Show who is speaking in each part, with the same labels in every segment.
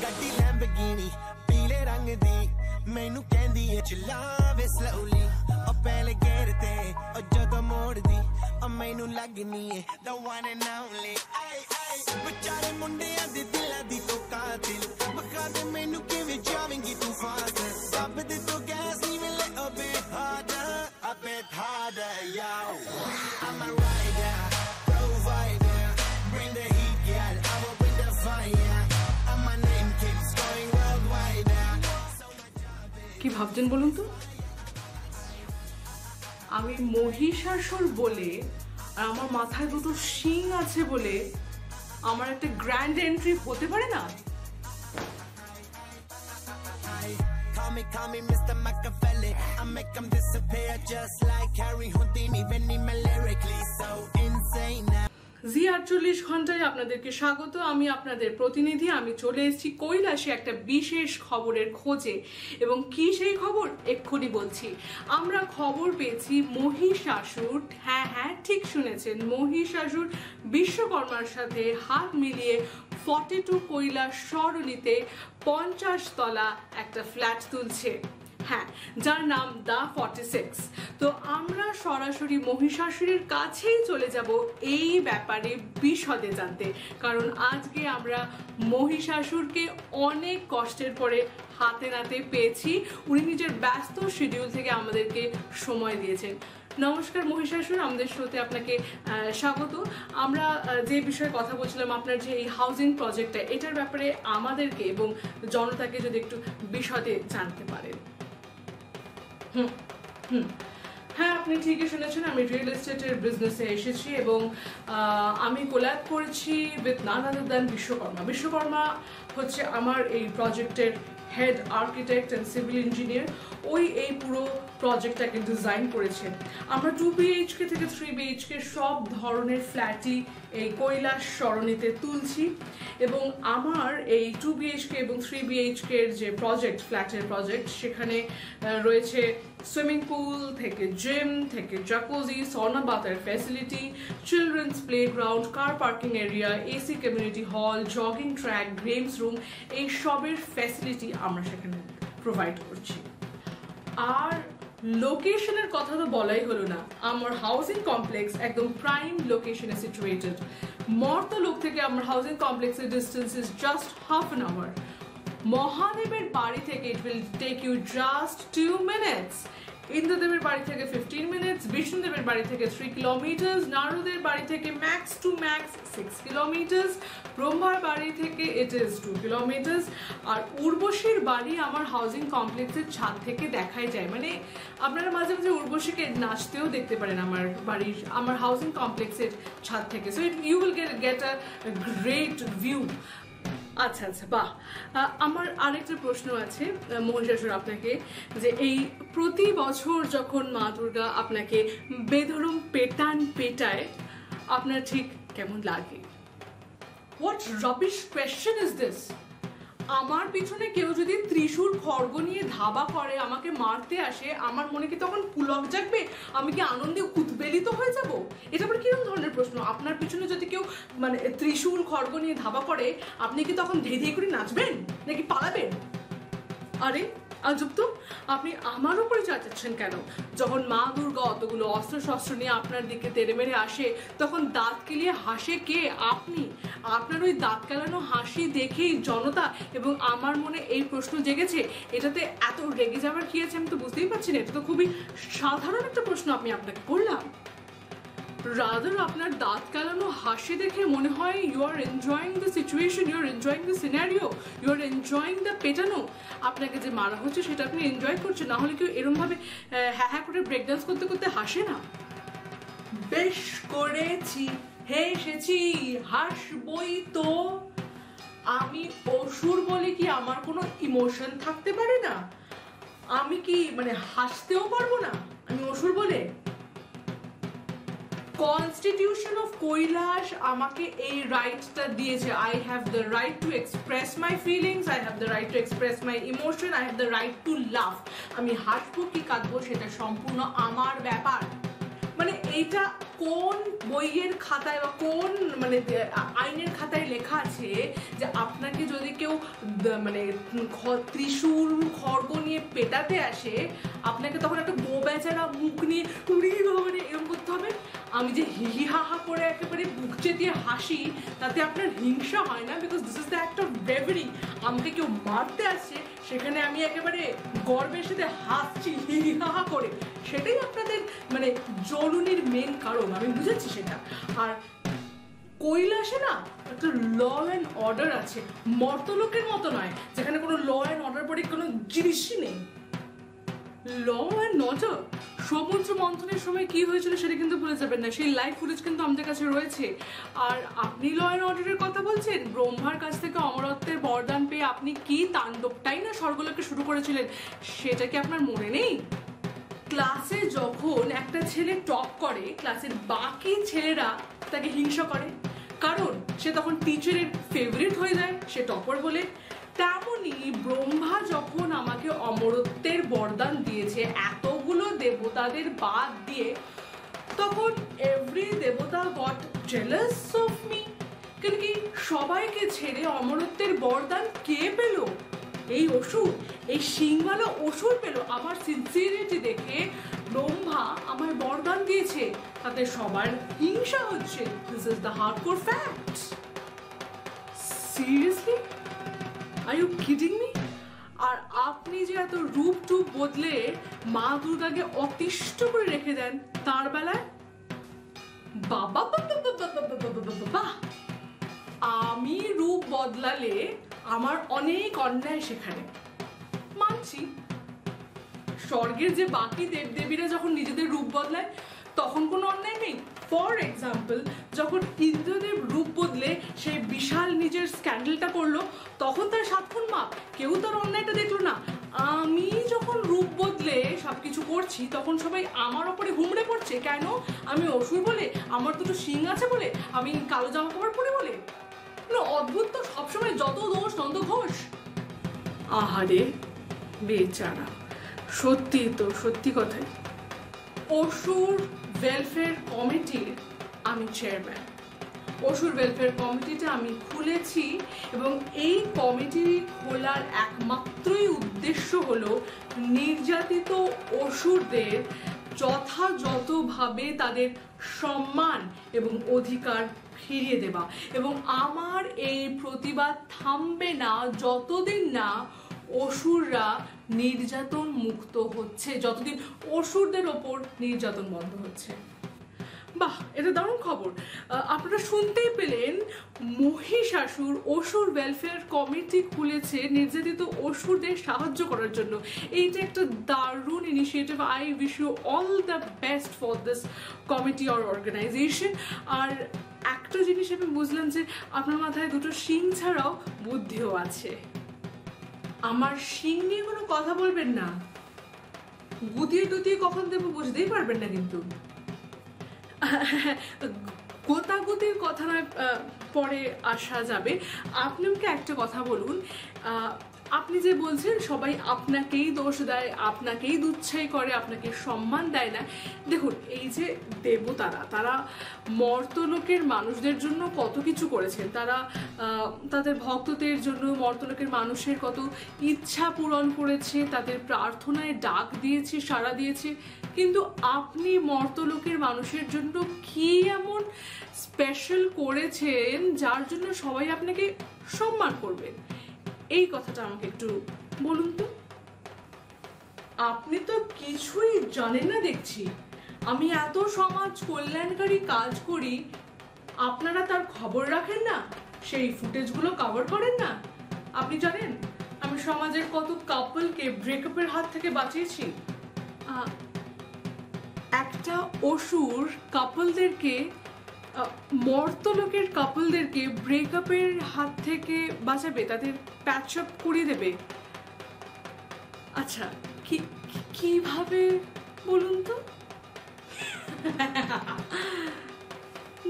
Speaker 1: ਗੱਡੀ ਲੈਂਬਗੀਨੀ ਪੀਲੇ ਰੰਗ ਦੀ ਮੈਨੂੰ ਕਹਿੰਦੀ ਏ ਚਲਾਵੇ slowly ਉਹ ਪਹਿਲੇ ਗੇਰ ਤੇ ਉਹ ਜਦੋਂ ਮੋੜਦੀ ਉਹ ਮੈਨੂੰ ਲੱਗਨੀ ਏ the one and only ਵਿਚਾਰੇ ਮੁੰਡਿਆਂ ਦੇ ਦਿਲਾਂ ਦੀ ਤੂੰ ਕਾਤਿਲ ਬਖਾ ਦੇ ਮੈਨੂੰ ਕਿਵੇਂ ਜਾਵੇਂਗੀ ਤੂੰ ਫਾਸਟ ਦੱਬ ਦੇ ਤੂੰ gas even little bit harder yo I'm a rider provider bring the heat girl I will bring the fire and my name keeps going worldwide
Speaker 2: কি ভাবছেন বলুন তো আমি মহিষাসুর বলে আর আমার মাথায় দুটো শিং আছে বলে আমার একটা গ্র্যান্ড এন্ট্রি হতে পারে না
Speaker 1: Call me Mr. Machiavelli I make them disappear just like Harry Houdini when I'm lyrically so insane now
Speaker 2: জি 48 ঘন্টায় আপনাদেরকে স্বাগত আমি আপনাদের প্রতিনিধি আমি চলে এসেছি কৈলাসে একটা বিশেষ খবরের খোঁজে এবং কি সেই খবর এক্ষুনি বলছি আমরা খবর পেয়েছি মহিষাসুর হ্যাঁ ঠিক শুনেছেন মহিষাসুর বিশ্বকর্মার সাথে হাত মিলিয়ে 42 কৈলাস সরণিতে 50 তলা একটা ফ্ল্যাট তুলছে হ্যাঁ যার নাম দা 46 তো আমরা সরাসরি মহিষাসুরের কাছেই চলে যাব এই ব্যাপারে বিশদে জানতে কারণ আজকে আমরা মহিষাসুরকে অনেক কষ্টের পরে হাতে নাতে পেয়েছি উনি নিজের ব্যস্ত শিডিউল থেকে আমাদেরকে সময় দিয়েছেন নমস্কার মহিষাসুর আমাদের শোতে আপনাকে স্বাগত আমরা যে বিষয়ে কথা বলছিলাম আপনার যে এই হাউজিং প্রজেক্টটা এটার ব্যাপারে আমাদেরকে এবং জনতাকে যদি একটু বিশদে জানতে পারেন হ্যাঁ আপনি ঠিকই শুনেছেন আমি রিয়েল এস্টেটের বিজনেসে এসেছি এবং আমি কোল্যাব করেছি with none other than Vishwakarma হচ্ছে আমার এই প্রজেক্টের head architect and civil engineer ওই এই পুরো প্রজেক্টটাকে ডিজাইন করেছেন আমরা 2 BHK থেকে 3 BHK সব ধরনের ফ্ল্যাটই এই কৈলাস সরণিতে তুলছি এবং আমার এই 2 BHK এবং 3 BHK এর যে প্রজেক্ট ফ্ল্যাটের প্রজেক্ট সেখানে রয়েছে সুইমিং পুল থেকে জিম থেকে জাকুজি সনা বাথের facility children's playground car parking area AC community hall jogging track games room এই সবের ফ্যাসিলিটি আমরা সেখানে প্রোভাইড করছি আর লোকেশনের কথা তো বলাই হলো না আমার হাউজিং কমপ্লেক্স একদম প্রাইম লোকেশনে সিচুয়েটেড মর্তলোক থেকে আমার হাউজিং কমপ্লেক্সের distance is just half an hour মহাদেবের বাড়ি থেকে it will take you just 2 minutes ইন্দ্রদেবের বাড়ি থেকে 15 মিনিটস বিষ্ণুদেবের বাড়ি থেকে 3 কিলোমিটার্স নারদের বাড়ি থেকে ম্যাক্স টু ম্যাক্স 6 কিলোমিটার্স ব্রহ্মার বাড়ি থেকে ইট ইজ 2 কিলোমিটার্স আর উর্বশীর বাড়ি আমার হাউজিং কমপ্লেক্সের ছাদ থেকে দেখাই যায় মানে আপনারা মাঝে মাঝে উর্বশীকে নাচতেও দেখতে পারেন আমার হাউজিং কমপ্লেক্সের ছাদ থেকে so you will get a great view আচ্ছা বাহ আমার আরেকটা প্রশ্ন আছে মহিষাসুর আপনাকে যে এই প্রতি বছর যখন মা দুর্গা আপনাকে বেধরম পেটায় আপনার ঠিক কেমন লাগে what rubbish question is this আমার পিছনে কেউ যদি ত্রিশূল খড়গ নিয়ে ধাবা করে আমাকে মারতে আসে আমার মনে কি তখন পুলক জাগবে আমি কি আনন্দে উদ্বেলিত হয়ে যাব এটা আবার কিরকম ধরনের প্রশ্ন আপনার পিছনে যদি কেউ মানে ত্রিশূল খড়গ নিয়ে ধাবা করে আপনি কি তখন ধেই ধেই করে নাচবেন নাকি পালাবেন আরে আজব তো আপনি আমার উপরে চাচাচ্ছেন কেন যখন মা দুর্গা অতগুলো অস্ত্র শস্ত্র নিয়ে আপনার দিকে তেড়ে মেরে আসে তখন দাঁত কেলিয়ে হাসে কে আপনি আপনার ওই দাঁত কেলানো হাসি দেখেই জনতা এবং আমার মনে এই প্রশ্ন জেগেছে এটাতে এত রেগে যাওয়ার কি আছে আমি তো বুঝতেই পারছি না এটা তো খুবই সাধারণ একটা প্রশ্ন আমি আপনাকে করলাম রাদার আপনার দাঁত কালানো হাসি দেখে মনে হয় you are enjoying the situation you are enjoying the scenario you are enjoying the পেটানো আপনাকে যে মারা হচ্ছে সেটা আপনি এনজয় করছেন না হলে কেউ এরকম ভাবে হ্যাঁ করে ব্রেক ডান্স করতে করতে হাসে না বেশ করেছি হেসেছি হাসবই তো আমি অসুর বলে কি আমার কোনো ইমোশন থাকতে পারে না আমি কি মানে হাসতেও পারবো না আমি অসুর বলে Constitution of কৈলাস আমাকে এই রাইটটা দিয়েছে I have the right to express my feelings I have the right to express my emotion I have the right to laugh আমি হাসবো কি কাঁদবো সেটা সম্পূর্ণ আমার ব্যাপার মানে এইটা কোন বইয়ের খাতায় বা কোন মানে আইনের খাতায় লেখা আছে যে আপনাকে যদি কেউ মানে ত্রিশূল খড়গ নিয়ে পেটাতে আসে আপনাকে তখন একটা বেচারা মুখ নিয়ে মানে এরকম করতে হবে? আমি যে হি হা হা করে একেবারে বুক চেতিয়ে হাসি তাতে আপনার হিংসা হয় না? Because this is the act of bravery. আমাকে কেউ মারতে আসছে সেখানে আমি একেবারে গর্বের সাথে হাসছি হি হা হা করে, সেটাই আপনাদের মানে জ্বলুনির মেন কারণ। আমি বুঝেছি সেটা। আর কৈলাসে না একটা ল অ্যান্ড অর্ডার আছে, মর্তলোকের মতো নয় যেখানে কোনো ল অ্যান্ড অর্ডার পরে কোনো জিনিসই নেই। ল অ্যান্ড অর্ডার, সমুদ্র মন্থনের সময় কি হয়েছিল সেটা কিন্তু ভুলে যাবেন না, সেই লাইভ ফুটেজ কিন্তু আমাদের কাছে রয়েছে। আর আপনি ল অ্যান্ড অর্ডারের কথা বলছেন, ব্রহ্মার কাছ থেকে অমরত্বের বরদান পেয়ে আপনি কি তাণ্ডবটাই না স্বর্গলোকে শুরু করেছিলেন, সেটা কি আপনার মনে নেই? ক্লাসে যখন একটা ছেলে টপ করে ক্লাসের বাকি ছেলেরা তাকে হিংসা করে, কারণ সে তখন টিচারের ফেভারিট হয়ে যায়, সে টপার বলে। তেমনি ব্রহ্মা যখন আমাকে অমরত্বের বরদান দিয়েছে এতগুলো দেবতাদের বাদ দিয়ে, তখন এভরি দেবতা গট জেলাস অফ মি। কেন কি সবাইকে ছেড়ে অমরত্বের বরদান কে পেল? এই অসুর, এই সিংওয়ালা অসুর পেল। আমার সিনসিয়ারিটি দেখে ব্রহ্মা আমায় বরদান দিয়েছে, তাতে সবার হিংসা হচ্ছে। This is the hardcore fact. Seriously? Are you kidding me? আর আপনি যে এত রূপ টুপ বদলে মা দুর্গাকে অতিষ্ঠ করে রেখে দেন তার বেলায়, বাবা বাবা, আমি রূপ বদলালে আমার অনেক অন্যায় সেখানে মানছি। স্বর্গের যে বাকি দেবদেবীরা যখন নিজেদের রূপ বদলায় তখন কোনো অন্যায় নেই। ফর এক্সাম্পল, যখন ইন্দ্রদেব রূপ বদলে সেই বিশাল নিজের স্ক্যান্ডেলটা করলো তখন তার 7 খুন মাপ, কেউ তার অন্যায়টা দেখলো না। আমি যখন রূপ বদলে সবকিছু করছি তখন সবাই আমার ওপরে হুমড়ে পড়ছে, কেন? আমি অসুর বলে, আমার দুটো শিং আছে বলে, আমি কালো জামা কাপড় পরে বলে। অদ্ভুত তো, সবসময় যত দোষ নন্দ ঘোষ। আহারে বেচারা, সত্যি তো, সত্যি কথাই। অসুর ওয়েলফেয়ার কমিটির আমি চেয়ারম্যান। অসুর ওয়েলফেয়ার কমিটিটা আমি খুলেছি এবং এই কমিটি খোলার একমাত্রই উদ্দেশ্য হলো নির্যাতিত অসুরদের যথাযথভাবে তাদের সম্মান এবং অধিকার ফিরিয়ে দেওয়া। এবং আমার এই প্রতিবাদ থামবে না যতদিন না অসুররা নির্যাতন মুক্ত হচ্ছে, যতদিন অসুরদের ওপর নির্যাতন বন্ধ হচ্ছে। বাহ, এটা দারুণ খবর। আপনারা শুনতেই পেলেন, মহিষাসুর অসুর ওয়েলফেয়ার কমিটি খুলেছে নির্যাতিত অসুরদের সাহায্য করার জন্য। এইটা একটা দারুণ initiative. I wish you all the best for this committee or organisation. আর একটা জিনিস আমি বুঝলাম যে আপনার মাথায় দুটো শিং ছাড়াও বুদ্ধিও আছে। আমার শিং নিয়ে কোনো কথা বলবেন না, গুতিয়ে টুতিয়ে কখন দেবো বুঝতেই পারবেন না কিন্তু। গোতাগুতির কথা নয়, পরে আসা যাবে। আপনি আমাকে একটা কথা বলুন, আপনি যে বলছেন সবাই আপনাকেই দোষ দেয়, আপনাকেই দুচ্ছাই করে, আপনাকে সম্মান দেয় না। দেখুন, এই যে দেবতারা, তারা মর্তলোকের মানুষদের জন্য কত কিছু করেছেন। তারা তাদের ভক্তদের জন্য মর্তলোকের মানুষের কত ইচ্ছা পূরণ করেছে, তাদের প্রার্থনায় ডাক দিয়েছে, সাড়া দিয়েছে। কিন্তু আপনি মর্তলোকের মানুষের জন্য কি এমন স্পেশাল করেছেন যার জন্য সবাই আপনাকে সম্মান করবেন? এই কথাটা আমাকে একটু বলুন তো। আপনি তো কিছুই জানেন না দেখছি। আমি এত সমাজ কল্যাণকারী কাজ করি, আপনারা তার খবর রাখেন না, সেই ফুটেজগুলো কভার করেন না। আপনি জানেন আমি সমাজের কত কাপলকে ব্রেকআপের হাত থেকে বাঁচিয়েছি। একটা অসুর কাপলদেরকে, মর্তলোকের কাপলদেরকে ব্রেকআপের হাত থেকে বাঁচাবে, তাদের প্যাচ আপ করিয়ে দেবে। আচ্ছা, কিভাবে বলুন তো?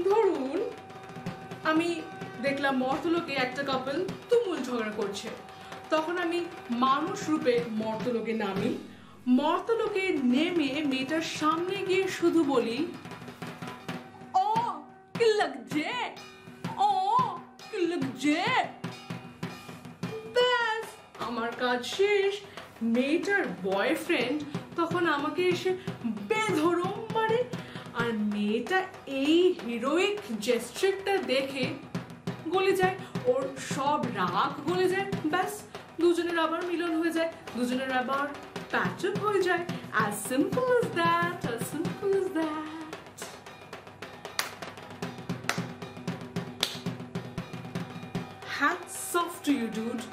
Speaker 2: ধরুন আমি দেখলাম মর্তলোকে একটা কাপল তুমুল ঝগড়া করছে, তখন আমি মানুষ রূপে মর্তলোকে নামি, মর্তলোকে নেমে মেয়েটার সামনে গিয়ে শুধু বলি, ও কি লাগছে, ও কি লাগছে, ব্যাস আমার কাজ শেষ। মেয়েটার বয়ফ্রেন্ড তখন আমাকে এসে বেধরম মারে, আর মেয়েটা এই হিরোইক জেস্টারটা দেখে গলে যায়, ওর সব রাগ গলে যায়, ব্যাস দুজনের আবার মিলন হয়ে যায়, দুজনের আবার প্যাচ আপ হয়ে যায়। as simple as that, as simple as that. hats off to you dude.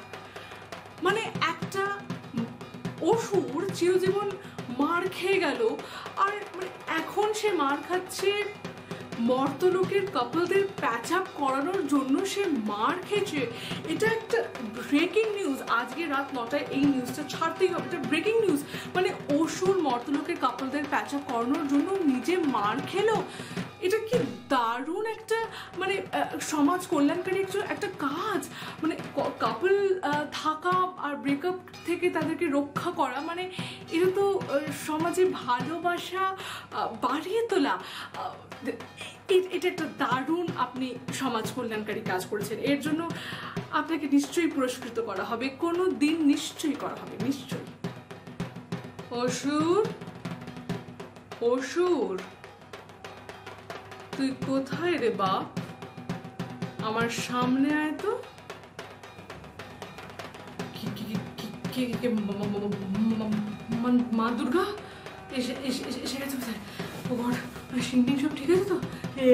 Speaker 2: মানে একটা অসুর চিরজীবন মার খেয়ে গেল, আর মানে এখন সে মার খাচ্ছে মর্তলোকের কাপলদের প্যাচ আপ করানোর জন্য। সে মার খেয়েছে, এটা একটা ব্রেকিং নিউজ। আজকে রাত 9টায় এই নিউজটা ছাড়তেই হবে, এটা ব্রেকিং নিউজ। মানে অসুর মর্তলোকের কাপলদের প্যাচ আপ করানোর জন্য নিজে মার খেলো। এটা কি দারুণ একটা মানে সমাজ কল্যাণকারী একটা কাজ। মানে কাপল থাকা আর ব্রেকআপ থেকে তাদেরকে রক্ষা করা, মানে এটা তো সমাজে ভালোবাসা বাড়িয়ে তোলা। এটা একটা দারুণ আপনি সমাজ কল্যাণকারী কাজ করেছেন, এর জন্য আপনাকে নিশ্চয়ই পুরস্কৃত করা হবে, কোনো দিন নিশ্চয়ই করা হবে, নিশ্চয়ই। অসুর, অসুর তুই কোথায় রে বাপ? আমার সামনে আয় তো। মা দুর্গা এসে গেছে কোথায়? ও গড, শিং টিং সব ঠিক আছে তো?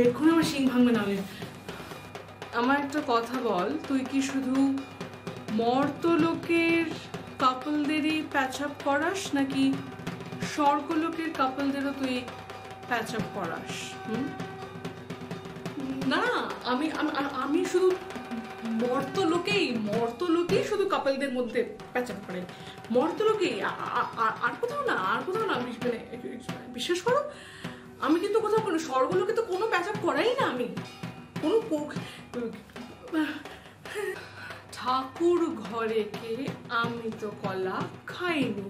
Speaker 2: এক্ষুনি আমার শিং ভাঙবে না হলে। আমার একটা কথা বল, তুই কি শুধু মর্তলোকের কাপলদেরই প্যাচ আপ করাস, নাকি স্বর্গলোকের কাপলদেরও তুই প্যাচ আপ করাস? না, আমি শুধু মর্তলোকেই শুধু কাপলদের মধ্যে প্যাচ আপ করে, মর্তলোকেই, আর কোথাও না, আর কোথাও না। মানে বিশ্বাস করো, আমি কিন্তু কোথাও কোনো স্বর্গলোকে তো কোনো প্যাচ আপ করাই না আমি, কোনো ঠাকুর ঘরে কে আমি তো কলা খাইনি।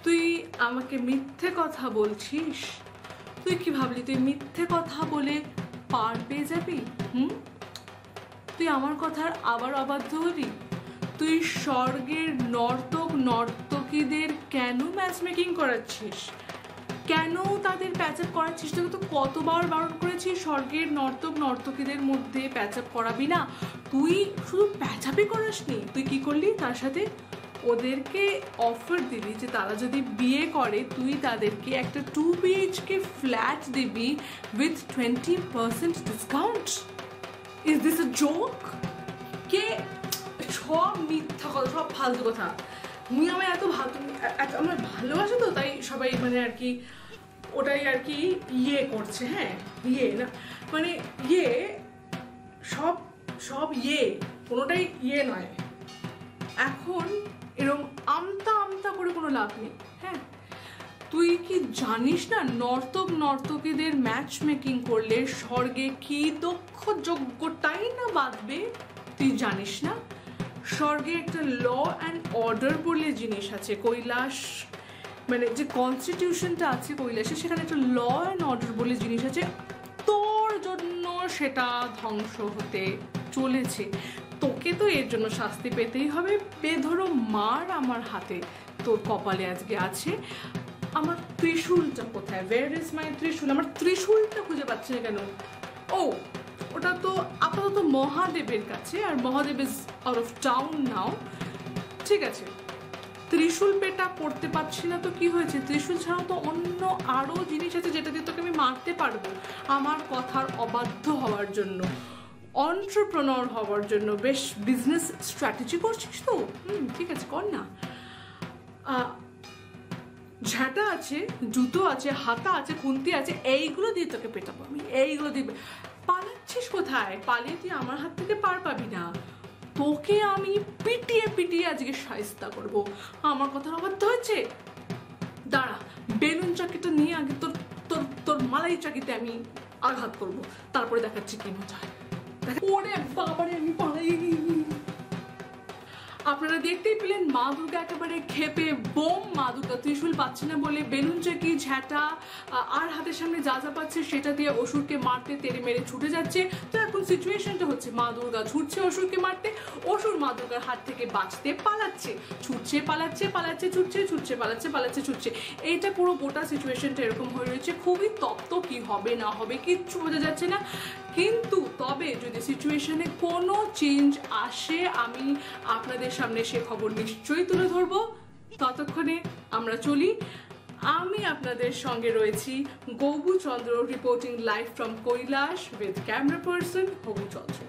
Speaker 2: তুই আমাকে মিথ্যে কথা বলছিস? তুই কি ভাবলি তুই মিথ্যে কথা বলে পার পেয়ে যাবি? তুই আমার কথার আবার অবাধ্য হলি? তুই স্বর্গের নর্তক নর্তকীদের কেন ম্যাচ মেকিং করাচ্ছিস? কেন তাদের প্যাচ আপ করাচ্ছিস? তোকে তো কতবার বারণ করেছি স্বর্গের নর্তক নর্তকীদের মধ্যে প্যাচ আপ করাবি না। তুই শুধু প্যাচ আপই করাসনি, তুই কি করলি? তার সাথে ওদেরকে অফার দিবি যে তারা যদি বিয়ে করে তুই তাদেরকে একটা 2 BHK ফ্ল্যাট দিবি with 20% discount. Is this a joke? কে? সব মিথ্যা কথা, সব ফালতু কথা। তুমি আমায় এত আমার ভালোবাসো তো, তাই সবাই মানে আর কি ওটাই আর কি ইয়ে করছে। হ্যাঁ, ইয়ে না মানে ইয়ে, সব ইয়ে, কোনোটাই ইয়ে নয়। এখন এরকম আমতা করে কোনো লাভ নেই। হ্যাঁ, তুই কি জানিস না নর্তক নর্তকীদের ম্যাচ মেকিং করলে স্বর্গে কি দক্ষ যোগ্যটাই না বাঁধবে? তুই জানিস না স্বর্গে একটা ল অ্যান্ড অর্ডার বলে জিনিস আছে। কৈলাস মানে যে কনস্টিটিউশনটা আছে কৈলাসে, সেখানে একটা ল অ্যান্ড অর্ডার বলে জিনিস আছে। তোর জন্য সেটা ধ্বংস হতে চলেছে। তোকে তো এর জন্য শাস্তি পেতেই হবে। বেধরো মার আমার হাতে তোর কপালে আজকে আছে। আমার ত্রিশূলটা কোথায়? ওয়্যার ইজ মাই ত্রিশূল? আমার ত্রিশূলটা খুঁজে পাচ্ছি না কেন? ও, ওটা তো আপাতত মহাদেবের কাছে, আর Mahadev is out of town now. ঠিক আছে, ত্রিশূল পেটা পড়তে পারছি না তো কি হয়েছে? ত্রিশূল ছাড়াও তো অন্য আরো জিনিস আছে যেটা দিয়ে তোকে আমি মারতে পারবো আমার কথার অবাধ্য হওয়ার জন্য, এন্টারপ্রেনার হওয়ার জন্য। বেশ বিজনেস স্ট্র্যাটেজি করছিস তো? ঠিক আছে, কর না। ঝাঁটা আছে, জুতো আছে, হাতা আছে, খুন্তি আছে, এইগুলো দিয়ে তোকে পেটাবো আমি, এইগুলো দিয়ে। পালাচ্ছিস কোথায়? পালিয়ে তুই আমার হাত থেকে পার পাবি না। তোকে আমি পিটিয়ে আজকে শায়েস্তা করবো। আমার কথার অবাধ্য হয়েছে? দাঁড়া, বেলুন চাকিটা নিয়ে আগে তোর মালাই চাকিতে আমি আঘাত করবো, তারপরে দেখাচ্ছি কি মজা হয়। ওরে বাবারে, আমি পালাই। আপনারা দেখতেই পেলেন মা দুর্গা একেবারে খেপে বোম, মা দুর্গা ত্রিশূল পাচ্ছে না বলে বেলুন চাকি, ঝ্যাঁটা আর হাতের সামনে যা যা পাচ্ছে সেটা দিয়ে অসুরকে মারতে তেড়ে মেরে ছুটে যাচ্ছে। তো এখন সিচুয়েশনটা হচ্ছে মা দুর্গা ছুটছে অসুরকে মারতে, অসুর মা দুর্গার হাত থেকে বাঁচতে পালাচ্ছে, ছুটছে পালাচ্ছে, পালাচ্ছে ছুটছে, ছুটছে পালাচ্ছে, পালাচ্ছে ছুটছে। এইটা পুরো গোটা সিচুয়েশনটা এরকম হয়ে রয়েছে, খুবই তপ্ত, কি হবে না হবে কিচ্ছু বোঝা যাচ্ছে না। কিন্তু তবে যদি সিচুয়েশনে কোনো চেঞ্জ আসে আমি আপনাদের সামনে সে খবর নিশ্চয়ই তুলে ধরবো। ততক্ষণে আমরা চলি। আমি আপনাদের সঙ্গে রয়েছি Gaubu Chandra, reporting live from Kailash with camera person Habu Chandra.